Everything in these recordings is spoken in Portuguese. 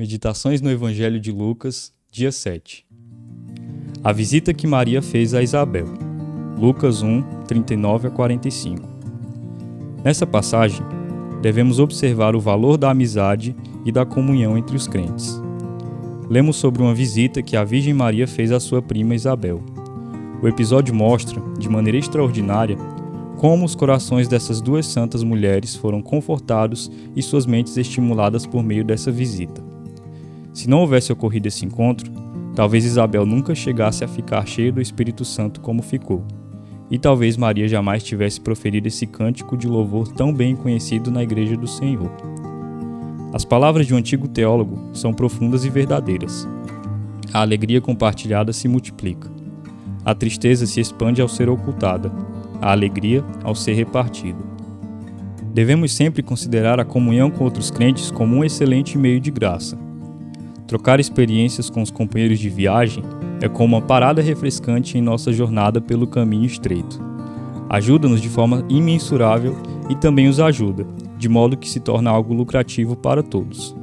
Meditações no Evangelho de Lucas, dia 7. A visita que Maria fez a Isabel. Lucas 1, 39 a 45. Nessa passagem, devemos observar o valor da amizade e da comunhão entre os crentes. Lemos sobre uma visita que a Virgem Maria fez à sua prima Isabel. O episódio mostra, de maneira extraordinária, como os corações dessas duas santas mulheres foram confortados e suas mentes estimuladas por meio dessa visita. Se não houvesse ocorrido esse encontro, talvez Isabel nunca chegasse a ficar cheia do Espírito Santo como ficou, e talvez Maria jamais tivesse proferido esse cântico de louvor tão bem conhecido na Igreja do Senhor. As palavras de um antigo teólogo são profundas e verdadeiras. A alegria compartilhada se multiplica. A tristeza se expande ao ser ocultada, a alegria ao ser repartida. Devemos sempre considerar a comunhão com outros crentes como um excelente meio de graça. Trocar experiências com os companheiros de viagem é como uma parada refrescante em nossa jornada pelo caminho estreito. Ajuda-nos de forma imensurável e também os ajuda, de modo que se torna algo lucrativo para todos.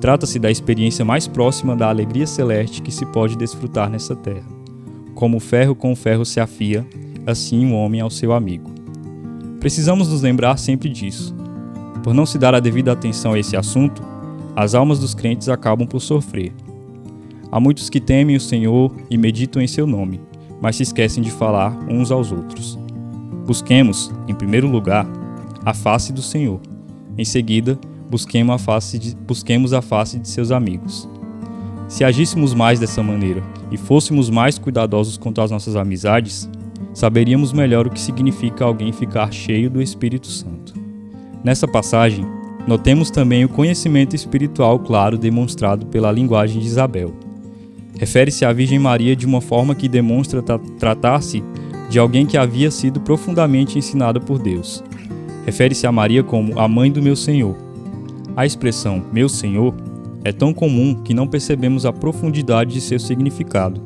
Trata-se da experiência mais próxima da alegria celeste que se pode desfrutar nessa terra. Como o ferro com o ferro se afia, assim o homem ao seu amigo. Precisamos nos lembrar sempre disso. Por não se dar a devida atenção a esse assunto, as almas dos crentes acabam por sofrer. Há muitos que temem o Senhor e meditam em seu nome, mas se esquecem de falar uns aos outros. Busquemos, em primeiro lugar, a face do Senhor. Em seguida, busquemos a face de seus amigos. Se agíssemos mais dessa maneira e fôssemos mais cuidadosos quanto às nossas amizades, saberíamos melhor o que significa alguém ficar cheio do Espírito Santo. Nessa passagem, notemos também o conhecimento espiritual claro demonstrado pela linguagem de Isabel. Refere-se à Virgem Maria de uma forma que demonstra tratar-se de alguém que havia sido profundamente ensinada por Deus. Refere-se a Maria como a mãe do meu Senhor. A expressão meu Senhor é tão comum que não percebemos a profundidade de seu significado.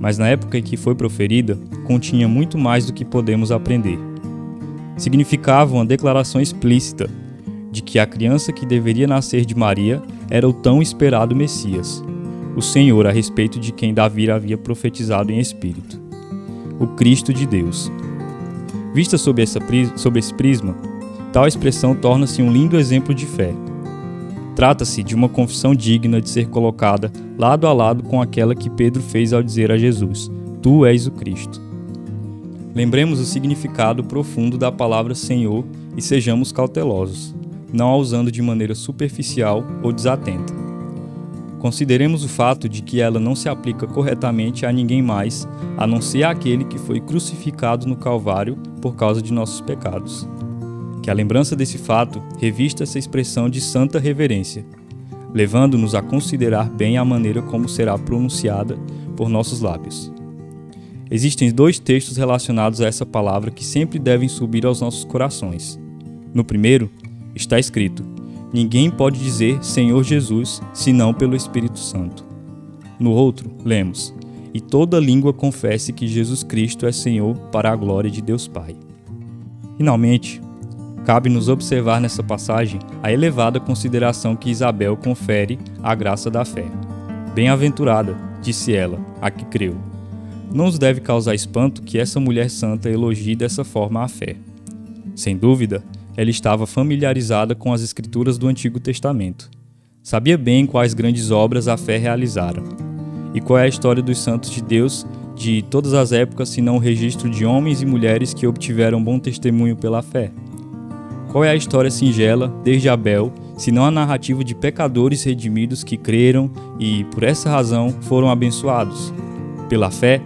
Mas na época em que foi proferida, continha muito mais do que podemos aprender. Significava uma declaração explícita de que a criança que deveria nascer de Maria era o tão esperado Messias, o Senhor a respeito de quem Davi havia profetizado em espírito, o Cristo de Deus. Vista sob esse prisma, tal expressão torna-se um lindo exemplo de fé. Trata-se de uma confissão digna de ser colocada lado a lado com aquela que Pedro fez ao dizer a Jesus: Tu és o Cristo. Lembremos o significado profundo da palavra Senhor e sejamos cautelosos, não a usando de maneira superficial ou desatenta. Consideremos o fato de que ela não se aplica corretamente a ninguém mais, a não ser àquele que foi crucificado no Calvário por causa de nossos pecados. Que a lembrança desse fato revista essa expressão de santa reverência, levando-nos a considerar bem a maneira como será pronunciada por nossos lábios. Existem dois textos relacionados a essa palavra que sempre devem subir aos nossos corações. No primeiro, está escrito: ninguém pode dizer Senhor Jesus, senão pelo Espírito Santo. No outro, lemos: e toda língua confesse que Jesus Cristo é Senhor para a glória de Deus Pai. Finalmente, cabe-nos observar nessa passagem a elevada consideração que Isabel confere à graça da fé. Bem-aventurada, disse ela, a que creu. Não nos deve causar espanto que essa mulher santa elogie dessa forma a fé. Sem dúvida, ela estava familiarizada com as escrituras do Antigo Testamento. Sabia bem quais grandes obras a fé realizara. E qual é a história dos santos de Deus de todas as épocas, senão o registro de homens e mulheres que obtiveram bom testemunho pela fé? Qual é a história singela, desde Abel, senão a narrativa de pecadores redimidos que creram e, por essa razão, foram abençoados? Pela fé,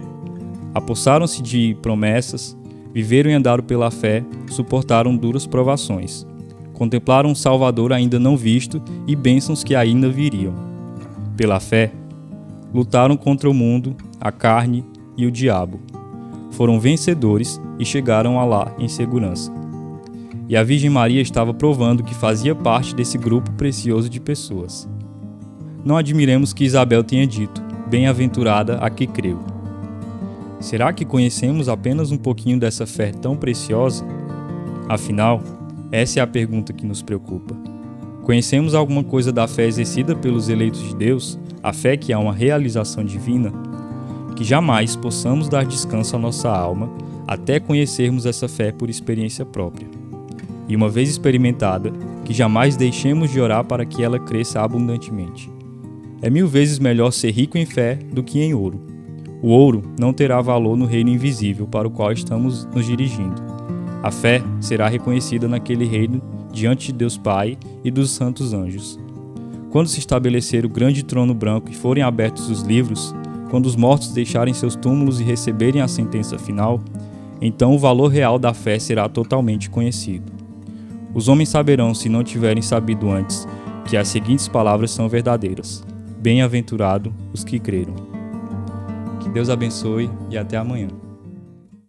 apossaram-se de promessas, viveram e andaram pela fé, suportaram duras provações, contemplaram um Salvador ainda não visto e bênçãos que ainda viriam. Pela fé, lutaram contra o mundo, a carne e o diabo. Foram vencedores e chegaram a lá em segurança. E a Virgem Maria estava provando que fazia parte desse grupo precioso de pessoas. Não admiremos que Isabel tenha dito: bem-aventurada a que creu. Será que conhecemos apenas um pouquinho dessa fé tão preciosa? Afinal, essa é a pergunta que nos preocupa. Conhecemos alguma coisa da fé exercida pelos eleitos de Deus, a fé que é uma realização divina? Que jamais possamos dar descanso à nossa alma até conhecermos essa fé por experiência própria. E uma vez experimentada, que jamais deixemos de orar para que ela cresça abundantemente. É 1000 vezes melhor ser rico em fé do que em ouro. O ouro não terá valor no reino invisível para o qual estamos nos dirigindo. A fé será reconhecida naquele reino diante de Deus Pai e dos santos anjos. Quando se estabelecer o grande trono branco e forem abertos os livros, quando os mortos deixarem seus túmulos e receberem a sentença final, então o valor real da fé será totalmente conhecido. Os homens saberão, se não tiverem sabido antes, que as seguintes palavras são verdadeiras: bem-aventurado os que creram. Que Deus abençoe e até amanhã.